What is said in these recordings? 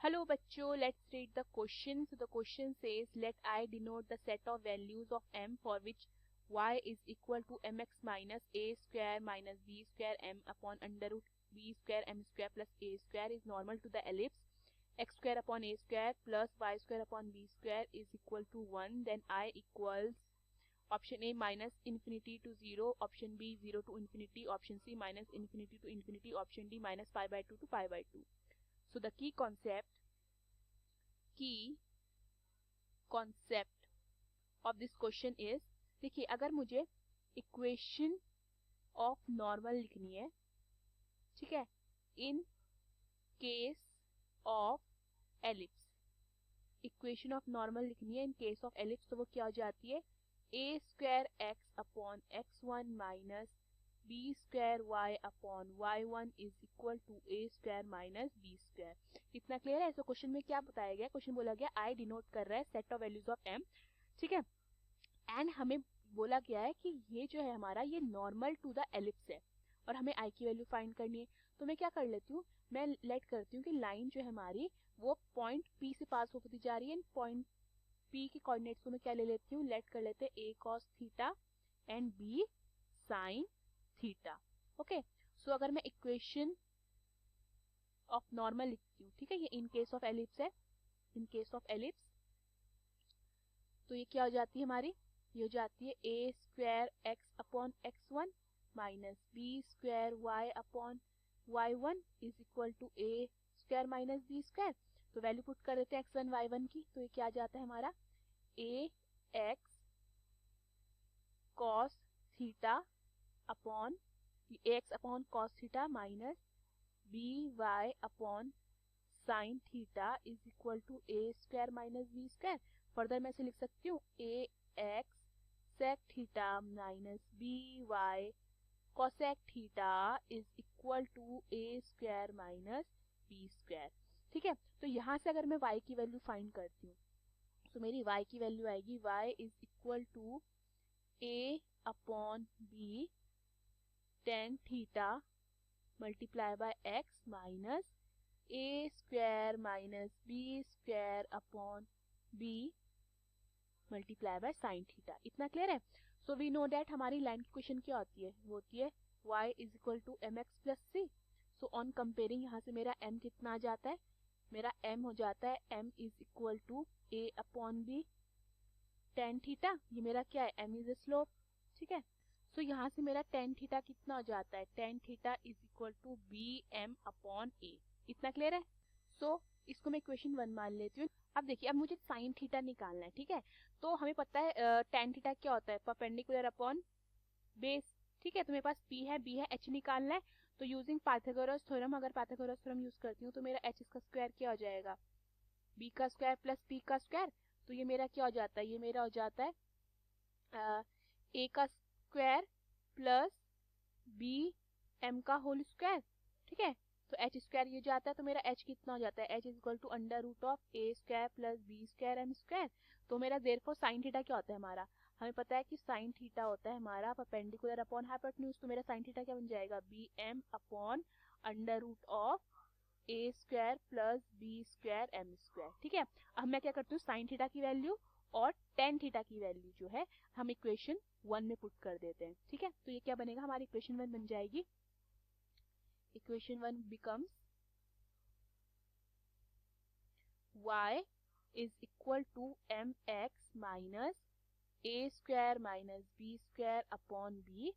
Hello bachcho, let's read the question. So the question says, let I denote the set of values of m for which y is equal to mx minus a square minus b square m upon under root b square m square plus a square is normal to the ellipse x square upon a square plus y square upon b square is equal to 1. Then I equals option A minus infinity to 0, option B 0 to infinity, option C minus infinity to infinity, option D minus pi by 2 to pi by 2. So the key concept of this question is, देखिए अगर मुझे equation of normal लिखनी है, ठीक है, in case of ellipse, equation of normal लिखनी है in case of ellipse, तो वो क्या हो जाती है, A square X upon X one minus B square Y upon Y one is equal to A square minus B square. इतना clear है? तो क्वेश्चन में क्या बताया गया, क्वेश्चन बोला गया आई डिनोट कर रहा है set of values of M, ठीक है, एंड हमें बोला गया है कि ये जो है हमारा ये नॉर्मल टू द एलिप्स है और हमें आई की वैल्यू फाइंड करनी है. तो मैं क्या कर लेती हूँ, मैं लेट करती हूँ कि लाइन जो है हमारी वो पॉइंट पी से पास होती जा रही है. पॉइंट पी के कोऑर्डिनेट्स को मैं क्या ले लेती हूँ, लेट कर लेते हैं A cos theta and B sin theta. Okay, so अगर मैं इक्वेशन ऑफ नॉर्मल लिखती हूँ, ठीक है, ये इन केस ऑफ एलिप्स है, इन केस ऑफ एलिप्स, तो ये क्या हो जाती है हमारी, ये हो जाती है A square X upon X one minus B square Y upon Y one is equal to A square minus B square. तो वैल्यू पुट कर देते हैं एक्स वन वाई वन की, तो ये क्या आ जाता है हमारा A X cos theta upon A X upon cos theta minus B Y upon sin theta is equal to A square minus B square. Further मैं इसे लिख सकती हूँ A X sec theta minus B Y cosec theta is equal to A square minus B square. ठीक है, तो यहाँ से अगर मैं y की वैल्यू फाइंड करती हूँ तो मेरी y की वैल्यू आएगी y is equal to a upon b tan theta multiply by x minus a square minus b square upon b multiply by sine theta. इतना क्लियर है? सो वी नो दैट हमारी line की question क्या होती है, वो होती है y is equal to M X plus C. So on comparing यहाँ से मेरा m कितना आ जाता है, मेरा m हो जाता है m is equal to a upon b tan theta. ये मेरा क्या है, m इज ए स्लोप, ठीक है. सो यहाँ से मेरा टेन थीटा कितना हो जाता है, tan theta is equal to B M upon A. इतना क्लियर है? सो इसको मैं इक्वेशन 1 मान लेती हूँ. अब देखिए, अब मुझे साइन थीटा निकालना है, ठीक है. तो हमें पता है टेन थीटा क्या होता है, परपेंडिकुलर अपॉन बेस, ठीक है. तो मेरे पास p है, b है, h निकालना है. तो यूजिंग पाइथागोरस थ्योरम, अगर पाइथागोरस थ्योरम यूज करती हूँ तो मेरा h का स्क्वायर क्या हो जाएगा, b का स्क्वायर प्लस p का स्क्वायर. तो ये मेरा क्या हो जाता है, ये मेरा हो जाता है a का स्क्वायर प्लस b m का होल स्क्वायर, ठीक है. तो h स्क्वायर ये जाता है, तो मेरा h कितना हो जाता है, h is equal to under root of a square plus b square m square. तो मेरा देयरफॉर साइन थीटा क्या होता है हमारा, हमें पता है कि साइन थीटा होता है हमारा परपेंडिकुलर अपॉन हाइपोटेन्यूज. तो मेरा साइन थीटा क्या बन जाएगा, B M upon under root of A square plus B square M square. ठीक है, अब मैं क्या करती हूँ, साइन थीटा की वैल्यू और टेन थीटा की वैल्यू जो है हम इक्वेशन 1 में पुट कर देते हैं. ठीक है, तो ये क्या बनेगा, हमारी इक्वेशन 1 बन जाएगी. Equation 1 becomes y is equal to mx minus a square minus b square upon b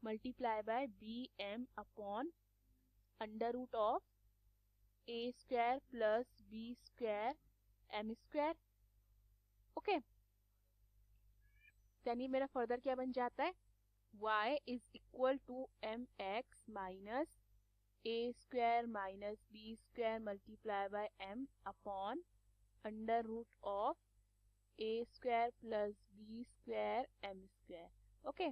multiply by bm upon under root of a square plus b square m square. Okay, यानी मेरा further क्या बन जाता है, y is equal to mx minus a square minus b square multiply by m upon under root of a square plus b square m square. Okay,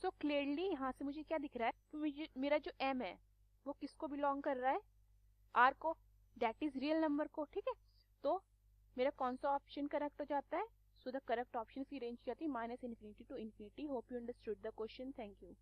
so clearly यहाँ से मुझे क्या दिख रहा है, तो मुझे मेरा जो m है वो किसको बिलोंग कर रहा है, r को, दैट इज रियल नंबर को. ठीक है, तो मेरा कौन सा ऑप्शन करेक्ट हो जाता है, सो द करेक्ट ऑप्शन की रेंज क्या थी, minus infinity to infinity. Hope you understood the question. Thank you.